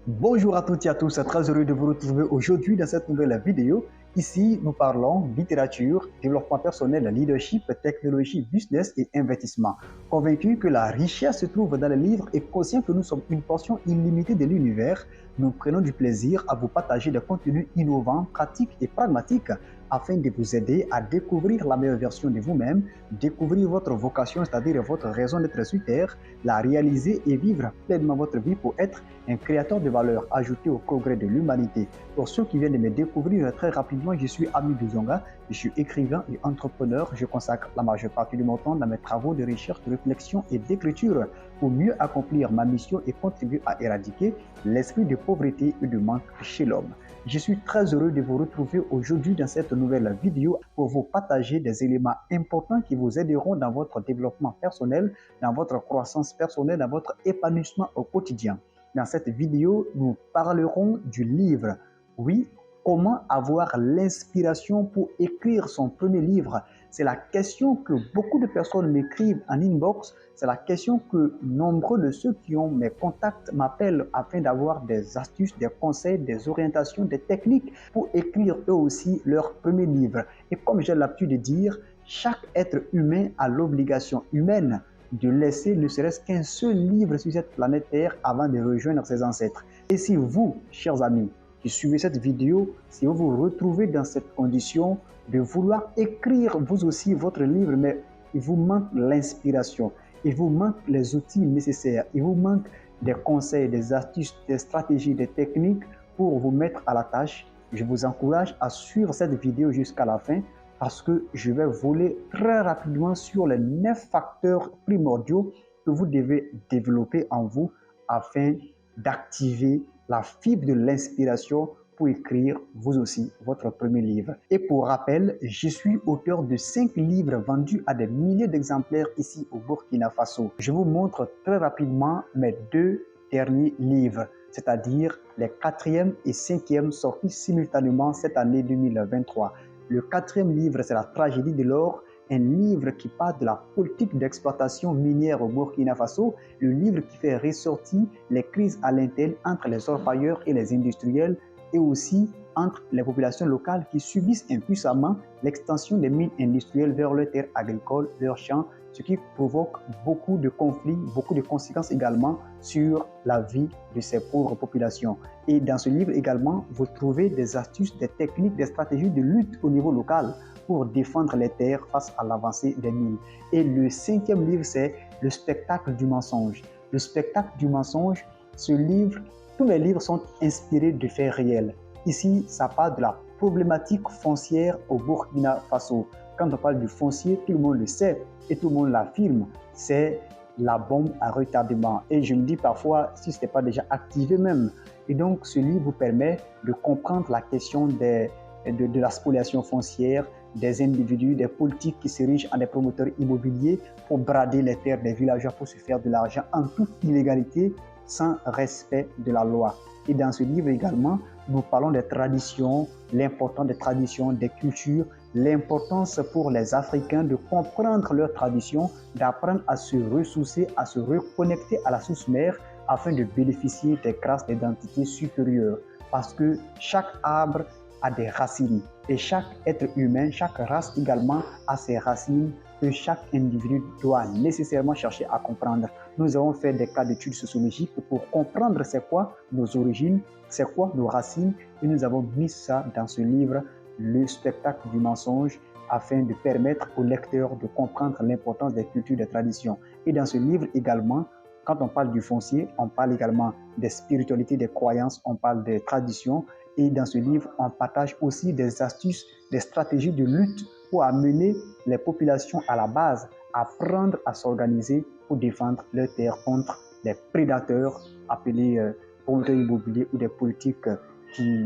Bonjour à toutes et à tous, très heureux de vous retrouver aujourd'hui dans cette nouvelle vidéo. Ici, nous parlons littérature, développement personnel, leadership, technologie, business et investissement. Convaincu que la richesse se trouve dans les livres et conscient que nous sommes une portion illimitée de l'univers, nous prenons du plaisir à vous partager des contenus innovants, pratiques et pragmatiques afin de vous aider à découvrir la meilleure version de vous-même, découvrir votre vocation, c'est-à-dire votre raison d'être sur Terre, la réaliser et vivre pleinement votre vie pour être un créateur de valeur ajoutée au progrès de l'humanité. Pour ceux qui viennent de me découvrir très rapidement, je suis Ami Duzonga, je suis écrivain et entrepreneur. Je consacre la majeure partie de mon temps dans mes travaux de recherche, de réflexion et d'écriture pour mieux accomplir ma mission et contribuer à éradiquer l'esprit de pauvreté et de manque chez l'homme. Je suis très heureux de vous retrouver aujourd'hui dans cette nouvelle vidéo pour vous partager des éléments importants qui vous aideront dans votre développement personnel, dans votre croissance personnelle, dans votre épanouissement au quotidien. Dans cette vidéo, nous parlerons du livre. Oui, comment avoir l'inspiration pour écrire son premier livre? C'est la question que beaucoup de personnes m'écrivent en inbox. C'est la question que nombreux de ceux qui ont mes contacts m'appellent afin d'avoir des astuces, des conseils, des orientations, des techniques pour écrire eux aussi leur premier livre. Et comme j'ai l'habitude de dire, chaque être humain a l'obligation humaine de laisser ne serait-ce qu'un seul livre sur cette planète Terre avant de rejoindre ses ancêtres. Et si vous, chers amis, qui suivez cette vidéo, si vous vous retrouvez dans cette condition de vouloir écrire vous aussi votre livre, mais il vous manque l'inspiration, il vous manque les outils nécessaires, il vous manque des conseils, des astuces, des stratégies, des techniques pour vous mettre à la tâche, je vous encourage à suivre cette vidéo jusqu'à la fin parce que je vais voler très rapidement sur les 9 facteurs primordiaux que vous devez développer en vous afin d'activer la fibre de l'inspiration pour écrire vous aussi votre premier livre. Et pour rappel, je suis auteur de 5 livres vendus à des milliers d'exemplaires ici au Burkina Faso. Je vous montre très rapidement mes 2 derniers livres, c'est-à-dire les 4e et 5e sortis simultanément cette année 2023. Le 4e livre, c'est La tragédie de l'or, un livre qui parle de la politique d'exploitation minière au Burkina Faso, le livre qui fait ressortir les crises à l'interne entre les orpailleurs et les industriels et aussi entre les populations locales qui subissent impuissamment l'extension des mines industrielles vers leurs terres agricoles, leurs champs, ce qui provoque beaucoup de conflits, beaucoup de conséquences également sur la vie de ces pauvres populations. Et dans ce livre également, vous trouvez des astuces, des techniques, des stratégies de lutte au niveau local pour défendre les terres face à l'avancée des mines. Et le 5e livre, c'est Le spectacle du mensonge. Le spectacle du mensonge, ce livre, tous mes livres sont inspirés de faits réels. Ici, ça parle de la problématique foncière au Burkina Faso. Quand on parle du foncier, tout le monde le sait et tout le monde l'affirme. C'est la bombe à retardement. Et je me dis parfois si ce n'était pas déjà activé même. Et donc, ce livre vous permet de comprendre la question de la spoliation foncière, des individus, des politiques qui s'érigent en des promoteurs immobiliers pour brader les terres des villageois pour se faire de l'argent en toute illégalité, sans respect de la loi. Et dans ce livre également, nous parlons des traditions, l'importance des traditions, des cultures, l'importance pour les Africains de comprendre leurs traditions, d'apprendre à se ressourcer, à se reconnecter à la source mère afin de bénéficier des grâces d'identité supérieure. Parce que chaque arbre a des racines et chaque être humain, chaque race également a ses racines que chaque individu doit nécessairement chercher à comprendre. Nous avons fait des cas d'études sociologiques pour comprendre c'est quoi nos origines, c'est quoi nos racines et nous avons mis ça dans ce livre, Le spectacle du mensonge, afin de permettre aux lecteurs de comprendre l'importance des cultures, des traditions. Et dans ce livre également, quand on parle du foncier, on parle également des spiritualités, des croyances, on parle des traditions. Et dans ce livre, on partage aussi des astuces, des stratégies de lutte pour amener les populations à la base à apprendre à s'organiser pour défendre leurs terres contre les prédateurs appelés promoteurs immobiliers ou des politiques qui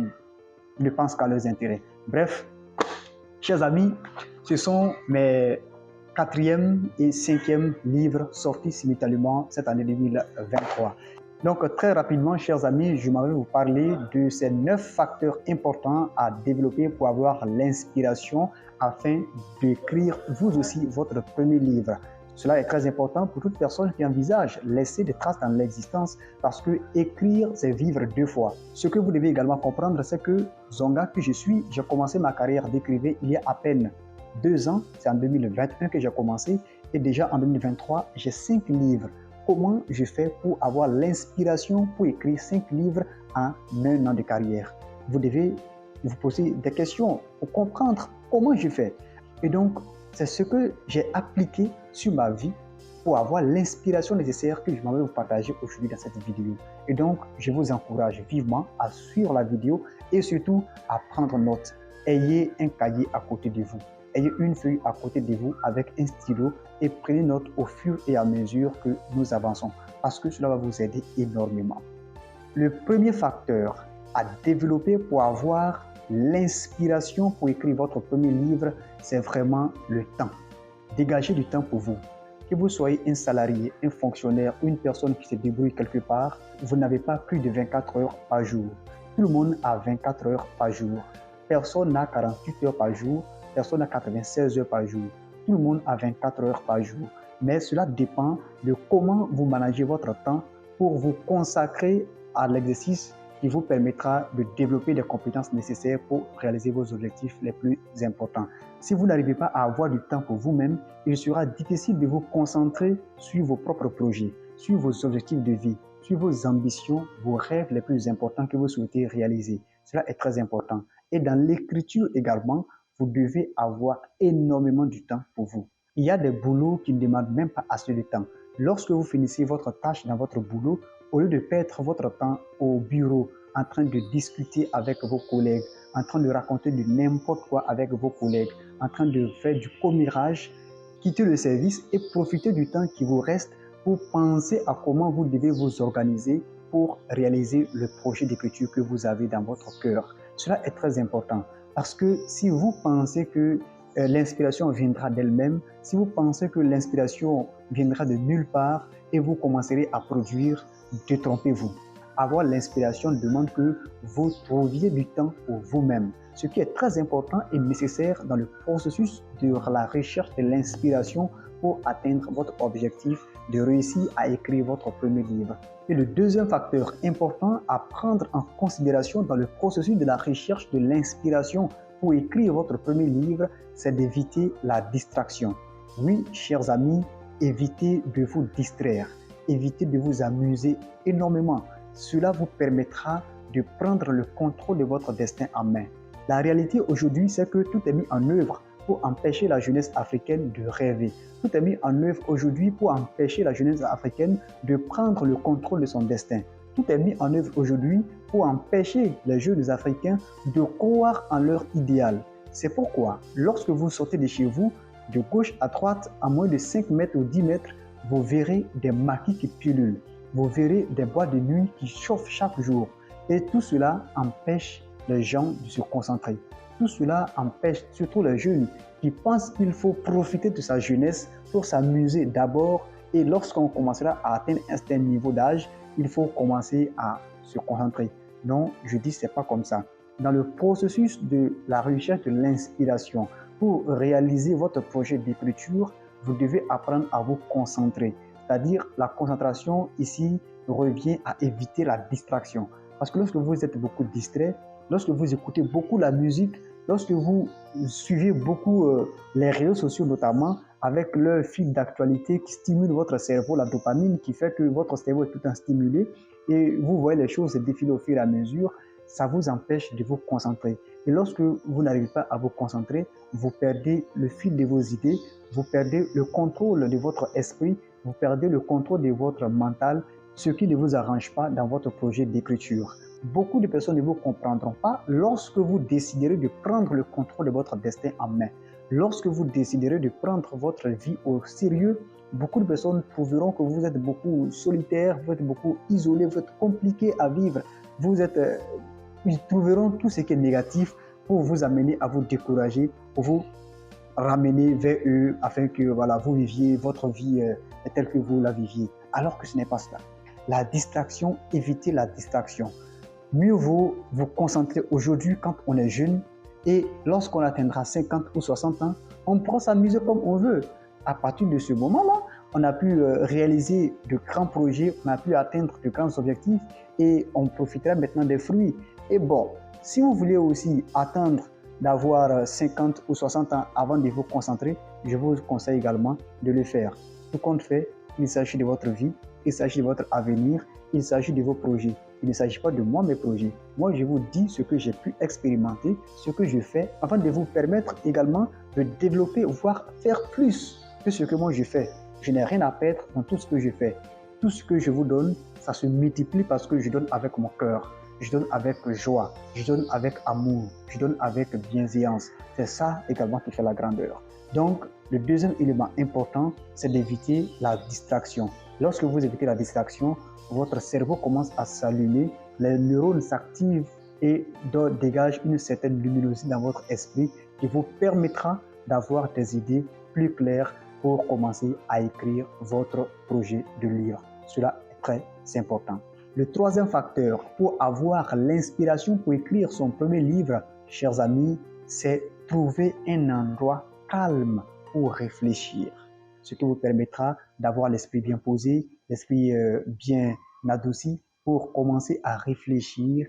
ne pensent qu'à leurs intérêts. Bref, chers amis, ce sont mes 4e et 5e livres sortis simultanément cette année 2023. Donc très rapidement, chers amis, je m'avais vous parler de ces 9 facteurs importants à développer pour avoir l'inspiration afin d'écrire vous aussi votre premier livre. Cela est très important pour toute personne qui envisage laisser des traces dans l'existence parce que écrire, c'est vivre deux fois. Ce que vous devez également comprendre, c'est que Zonga que je suis, j'ai commencé ma carrière d'écrivain il y a à peine 2 ans, c'est en 2021 que j'ai commencé et déjà en 2023, j'ai 5 livres. Comment je fais pour avoir l'inspiration pour écrire 5 livres en 1 an de carrière? Vous devez vous poser des questions pour comprendre comment je fais. Et donc, c'est ce que j'ai appliqué sur ma vie pour avoir l'inspiration nécessaire que je m'en vais vous partager aujourd'hui dans cette vidéo. Et donc, je vous encourage vivement à suivre la vidéo et surtout à prendre note. Ayez un cahier à côté de vous. Ayez une feuille à côté de vous avec un stylo et prenez note au fur et à mesure que nous avançons parce que cela va vous aider énormément. Le premier facteur à développer pour avoir l'inspiration pour écrire votre premier livre, c'est vraiment le temps. Dégagez du temps pour vous. Que vous soyez un salarié, un fonctionnaire ou une personne qui se débrouille quelque part, vous n'avez pas plus de 24 heures par jour. Tout le monde a 24 heures par jour. Personne n'a 48 heures par jour. Personne n'a 96 heures par jour. Tout le monde a 24 heures par jour. Mais cela dépend de comment vous managez votre temps pour vous consacrer à l'exercice qui vous permettra de développer des compétences nécessaires pour réaliser vos objectifs les plus importants. Si vous n'arrivez pas à avoir du temps pour vous-même, il sera difficile de vous concentrer sur vos propres projets, sur vos objectifs de vie, sur vos ambitions, vos rêves les plus importants que vous souhaitez réaliser. Cela est très important. Et dans l'écriture également, vous devez avoir énormément de temps pour vous. Il y a des boulots qui ne demandent même pas assez de temps. Lorsque vous finissez votre tâche dans votre boulot, au lieu de perdre votre temps au bureau en train de discuter avec vos collègues, en train de raconter de n'importe quoi avec vos collègues, en train de faire du commérage, quittez le service et profitez du temps qui vous reste pour penser à comment vous devez vous organiser pour réaliser le projet d'écriture que vous avez dans votre cœur. Cela est très important parce que si vous pensez que l'inspiration viendra d'elle-même, si vous pensez que l'inspiration viendra de nulle part et vous commencerez à produire, détrompez-vous. Avoir l'inspiration demande que vous trouviez du temps pour vous-même, ce qui est très important et nécessaire dans le processus de la recherche de l'inspiration pour atteindre votre objectif de réussir à écrire votre premier livre. Et le deuxième facteur important à prendre en considération dans le processus de la recherche de l'inspiration pour écrire votre premier livre, c'est d'éviter la distraction. Oui, chers amis, évitez de vous distraire. Évitez de vous amuser énormément. Cela vous permettra de prendre le contrôle de votre destin en main. La réalité aujourd'hui, c'est que tout est mis en œuvre pour empêcher la jeunesse africaine de rêver. Tout est mis en œuvre aujourd'hui pour empêcher la jeunesse africaine de prendre le contrôle de son destin. Tout est mis en œuvre aujourd'hui pour empêcher les jeunes africains de croire en leur idéal. C'est pourquoi, lorsque vous sortez de chez vous, de gauche à droite, à moins de 5 mètres ou 10 mètres, vous verrez des maquis qui pullulent. Vous verrez des boîtes de nuit qui chauffent chaque jour. Et tout cela empêche les gens de se concentrer. Tout cela empêche surtout les jeunes qui pensent qu'il faut profiter de sa jeunesse pour s'amuser d'abord. Et lorsqu'on commencera à atteindre un certain niveau d'âge, il faut commencer à se concentrer. Non, je dis c'est pas comme ça. Dans le processus de la recherche de l'inspiration, pour réaliser votre projet d'écriture, vous devez apprendre à vous concentrer. C'est-à-dire, la concentration ici revient à éviter la distraction. Parce que lorsque vous êtes beaucoup distrait, lorsque vous écoutez beaucoup la musique, lorsque vous suivez beaucoup les réseaux sociaux notamment, avec leur fil d'actualité qui stimule votre cerveau, la dopamine, qui fait que votre cerveau est tout le temps stimulé, et vous voyez les choses se défiler au fur et à mesure, ça vous empêche de vous concentrer. Et lorsque vous n'arrivez pas à vous concentrer, vous perdez le fil de vos idées, vous perdez le contrôle de votre esprit, vous perdez le contrôle de votre mental, ce qui ne vous arrange pas dans votre projet d'écriture. Beaucoup de personnes ne vous comprendront pas lorsque vous déciderez de prendre le contrôle de votre destin en main. Lorsque vous déciderez de prendre votre vie au sérieux, beaucoup de personnes trouveront que vous êtes beaucoup solitaire, vous êtes beaucoup isolé, vous êtes compliqué à vivre, ils trouveront tout ce qui est négatif pour vous amener à vous décourager, pour vous ramener vers eux afin que vous viviez votre vie telle que vous la viviez. Alors que ce n'est pas cela. La distraction, évitez la distraction. Mieux vaut vous concentrer aujourd'hui quand on est jeune et lorsqu'on atteindra 50 ou 60 ans, on pourra s'amuser comme on veut. À partir de ce moment-là, on a pu réaliser de grands projets, on a pu atteindre de grands objectifs et on profitera maintenant des fruits. Et bon, si vous voulez aussi attendre d'avoir 50 ou 60 ans avant de vous concentrer, je vous conseille également de le faire. Tout compte fait, il s'agit de votre vie, il s'agit de votre avenir, il s'agit de vos projets. Il ne s'agit pas de moi, mes projets. Moi, je vous dis ce que j'ai pu expérimenter, ce que je fais, afin de vous permettre également de développer, voire faire plus que ce que moi je fais. Je n'ai rien à perdre dans tout ce que je fais. Tout ce que je vous donne, ça se multiplie parce que je donne avec mon cœur. Je donne avec joie, je donne avec amour, je donne avec bienveillance. C'est ça également qui fait la grandeur. Donc, le deuxième élément important, c'est d'éviter la distraction. Lorsque vous évitez la distraction, votre cerveau commence à s'allumer, les neurones s'activent et dégagent une certaine luminosité dans votre esprit qui vous permettra d'avoir des idées plus claires pour commencer à écrire votre projet de livre. Cela est très important. Le troisième facteur pour avoir l'inspiration pour écrire son premier livre, chers amis, c'est trouver un endroit calme pour réfléchir. Ce qui vous permettra d'avoir l'esprit bien posé, l'esprit bien adouci pour commencer à réfléchir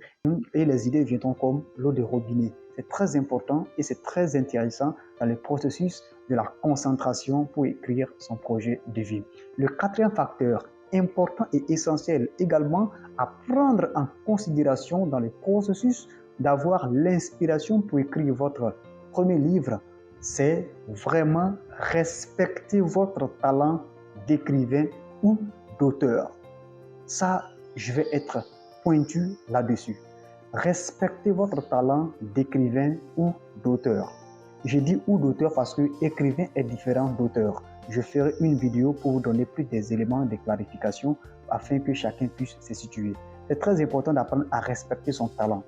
et les idées viendront comme l'eau de robinet. C'est très important et c'est très intéressant dans le processus de la concentration pour écrire son projet de vie. Le quatrième facteur important et essentiel également à prendre en considération dans le processus d'avoir l'inspiration pour écrire votre premier livre, c'est vraiment respecter votre talent d'écrivain ou d'auteur. Ça, je vais être pointu là-dessus. Respectez votre talent d'écrivain ou d'auteur. Je dis ou d'auteur parce que écrivain est différent d'auteur. Je ferai une vidéo pour vous donner plus des éléments de clarification afin que chacun puisse se situer. C'est très important d'apprendre à respecter son talent.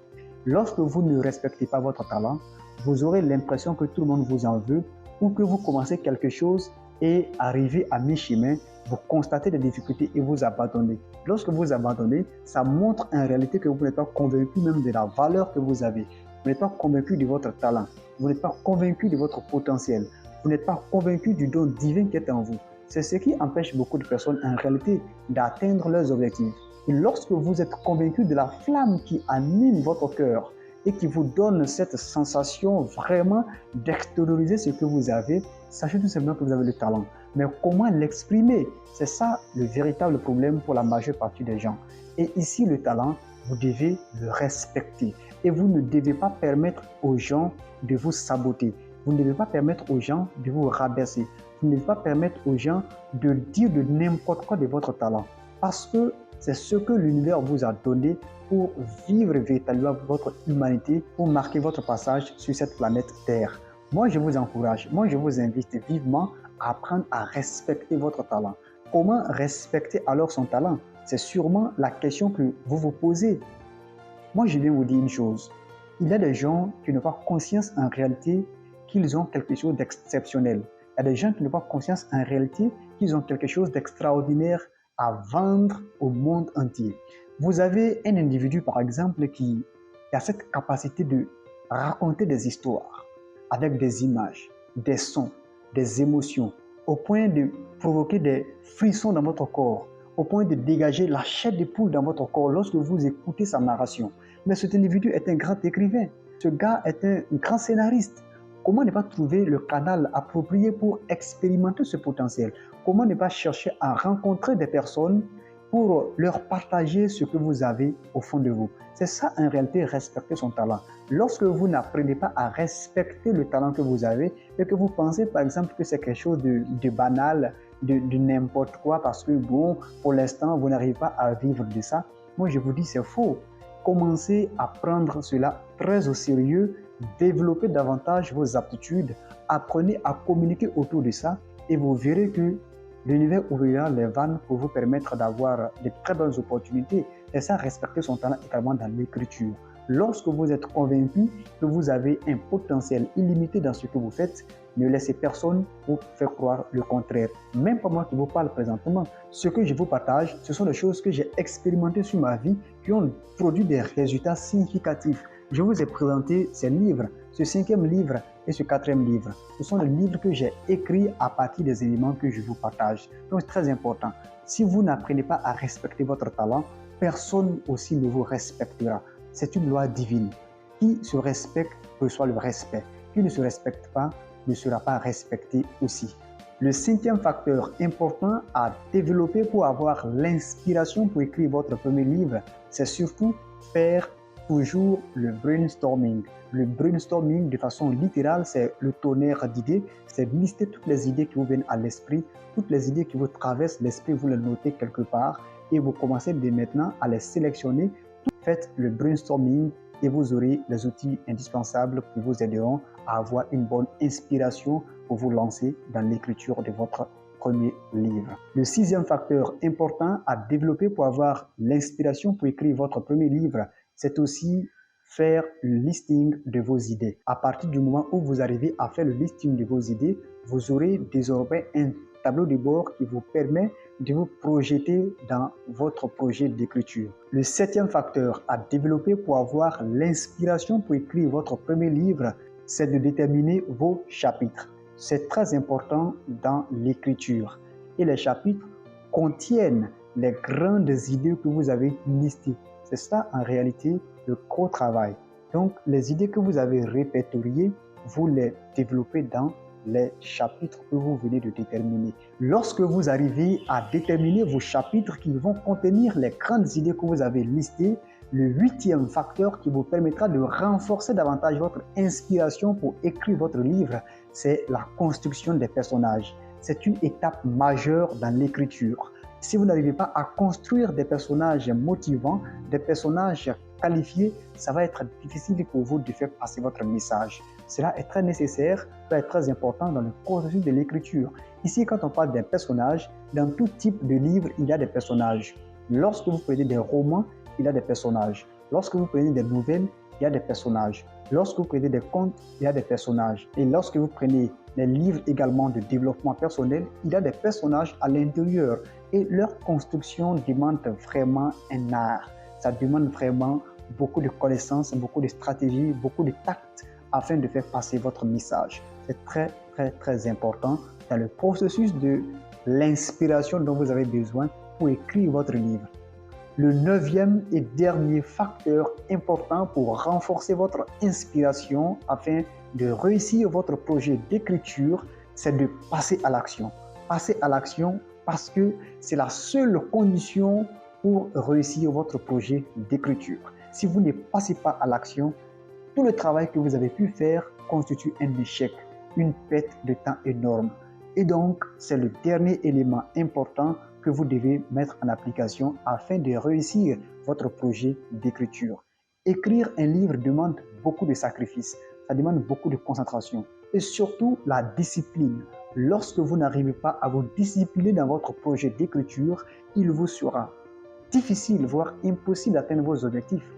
Lorsque vous ne respectez pas votre talent, vous aurez l'impression que tout le monde vous en veut ou que vous commencez quelque chose et arrivez à mi-chemin, vous constatez des difficultés et vous abandonnez. Lorsque vous abandonnez, ça montre en réalité que vous n'êtes pas convaincu même de la valeur que vous avez. Vous n'êtes pas convaincu de votre talent. Vous n'êtes pas convaincu de votre potentiel. Vous n'êtes pas convaincu du don divin qui est en vous. C'est ce qui empêche beaucoup de personnes en réalité d'atteindre leurs objectifs. Et lorsque vous êtes convaincu de la flamme qui anime votre cœur et qui vous donne cette sensation vraiment d'extérioriser ce que vous avez, sachez tout simplement que vous avez le talent. Mais comment l'exprimer? C'est ça le véritable problème pour la majeure partie des gens. Et ici, le talent, vous devez le respecter. Et vous ne devez pas permettre aux gens de vous saboter. Vous ne devez pas permettre aux gens de vous rabaisser. Vous ne devez pas permettre aux gens de dire de n'importe quoi de votre talent. Parce que c'est ce que l'univers vous a donné pour vivre véritablement votre humanité, pour marquer votre passage sur cette planète Terre. Moi, je vous encourage, moi, je vous invite vivement à apprendre à respecter votre talent. Comment respecter alors son talent? C'est sûrement la question que vous vous posez. Moi, je viens vous dire une chose. Il y a des gens qui n'ont pas conscience en réalité qu'ils ont quelque chose d'exceptionnel. Il y a des gens qui n'ont pas conscience en réalité qu'ils ont quelque chose d'extraordinaire à vendre au monde entier. Vous avez un individu, par exemple, qui a cette capacité de raconter des histoires avec des images, des sons, des émotions, au point de provoquer des frissons dans votre corps, au point de dégager la chair de poule dans votre corps lorsque vous écoutez sa narration. Mais cet individu est un grand écrivain, ce gars est un grand scénariste. Comment ne pas trouver le canal approprié pour expérimenter ce potentiel? Comment ne pas chercher à rencontrer des personnes pour leur partager ce que vous avez au fond de vous? C'est ça en réalité respecter son talent. Lorsque vous n'apprenez pas à respecter le talent que vous avez et que vous pensez par exemple que c'est quelque chose de banal, de n'importe quoi parce que bon, pour l'instant vous n'arrivez pas à vivre de ça, moi je vous dis c'est faux. Commencez à prendre cela très au sérieux, développez davantage vos aptitudes, apprenez à communiquer autour de ça et vous verrez que l'univers ouvrira les vannes pour vous permettre d'avoir de très bonnes opportunités. Et ça, respecter son talent également dans l'écriture. Lorsque vous êtes convaincu que vous avez un potentiel illimité dans ce que vous faites, ne laissez personne vous faire croire le contraire. Même pas moi qui vous parle présentement. Ce que je vous partage, ce sont des choses que j'ai expérimentées sur ma vie qui ont produit des résultats significatifs. Je vous ai présenté ces livres. Ce 5e livre et ce quatrième livre, ce sont les livres que j'ai écrits à partir des éléments que je vous partage. Donc c'est très important. Si vous n'apprenez pas à respecter votre talent, personne aussi ne vous respectera. C'est une loi divine. Qui se respecte reçoit le respect. Qui ne se respecte pas ne sera pas respecté aussi. Le cinquième facteur important à développer pour avoir l'inspiration pour écrire votre premier livre, c'est surtout faire toujours le brainstorming. Le brainstorming, de façon littérale, c'est le tonnerre d'idées. C'est lister toutes les idées qui vous viennent à l'esprit, toutes les idées qui vous traversent l'esprit, vous les notez quelque part et vous commencez dès maintenant à les sélectionner. Faites le brainstorming et vous aurez les outils indispensables qui vous aideront à avoir une bonne inspiration pour vous lancer dans l'écriture de votre premier livre. Le sixième facteur important à développer pour avoir l'inspiration pour écrire votre premier livre, c'est aussi faire le listing de vos idées. À partir du moment où vous arrivez à faire le listing de vos idées, vous aurez désormais un tableau de bord qui vous permet de vous projeter dans votre projet d'écriture. Le septième facteur à développer pour avoir l'inspiration pour écrire votre premier livre, c'est de déterminer vos chapitres. C'est très important dans l'écriture. Et les chapitres contiennent les grandes idées que vous avez listées. C'est ça en réalité le gros travail. Donc les idées que vous avez répertoriées, vous les développez dans les chapitres que vous venez de déterminer. Lorsque vous arrivez à déterminer vos chapitres qui vont contenir les grandes idées que vous avez listées, le huitième facteur qui vous permettra de renforcer davantage votre inspiration pour écrire votre livre, c'est la construction des personnages. C'est une étape majeure dans l'écriture. Si vous n'arrivez pas à construire des personnages motivants, des personnages qualifiés, ça va être difficile pour vous de faire passer votre message. Cela est très nécessaire, cela est très important dans le processus de l'écriture. Ici, quand on parle d'un personnage, dans tout type de livre, il y a des personnages. Lorsque vous prenez des romans, il y a des personnages. Lorsque vous prenez des nouvelles, il y a des personnages. Lorsque vous prenez des contes, il y a des personnages. Et lorsque vous prenez des livres également de développement personnel, il y a des personnages à l'intérieur. Et leur construction demande vraiment un art. Ça demande vraiment beaucoup de connaissances, beaucoup de stratégies, beaucoup de tact afin de faire passer votre message. C'est très, très, très important dans le processus de l'inspiration dont vous avez besoin pour écrire votre livre. Le neuvième et dernier facteur important pour renforcer votre inspiration afin de réussir votre projet d'écriture, c'est de passer à l'action. Passer à l'action parce que c'est la seule condition pour réussir votre projet d'écriture. Si vous ne passez pas à l'action, tout le travail que vous avez pu faire constitue un échec, une perte de temps énorme. Et donc, c'est le dernier élément important que vous devez mettre en application afin de réussir votre projet d'écriture. Écrire un livre demande beaucoup de sacrifices, ça demande beaucoup de concentration et surtout la discipline. Lorsque vous n'arrivez pas à vous discipliner dans votre projet d'écriture, il vous sera difficile, voire impossible d'atteindre vos objectifs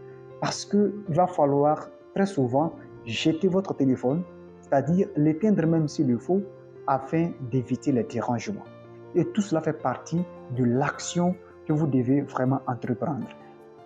parce qu'il va falloir très souvent jeter votre téléphone, c'est-à-dire l'éteindre même s'il le faut, afin d'éviter les dérangements. Et tout cela fait partie de l'action que vous devez vraiment entreprendre.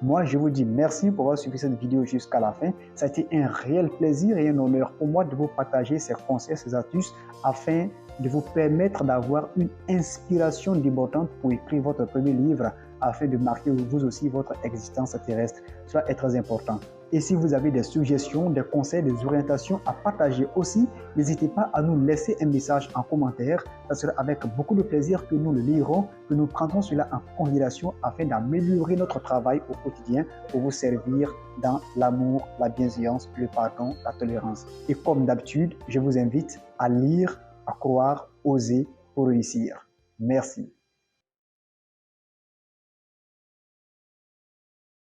Moi, je vous dis merci pour avoir suivi cette vidéo jusqu'à la fin. Ça a été un réel plaisir et un honneur pour moi de vous partager ces conseils, ces astuces afin de vous permettre d'avoir une inspiration débordante pour écrire votre premier livre afin de marquer vous aussi votre existence terrestre. Cela est très important. Et si vous avez des suggestions, des conseils, des orientations à partager aussi, n'hésitez pas à nous laisser un message en commentaire. Ça sera avec beaucoup de plaisir que nous le lirons, que nous prendrons cela en considération afin d'améliorer notre travail au quotidien pour vous servir dans l'amour, la bienveillance, le pardon, la tolérance. Et comme d'habitude, je vous invite à lire, à croire, oser pour réussir. Merci.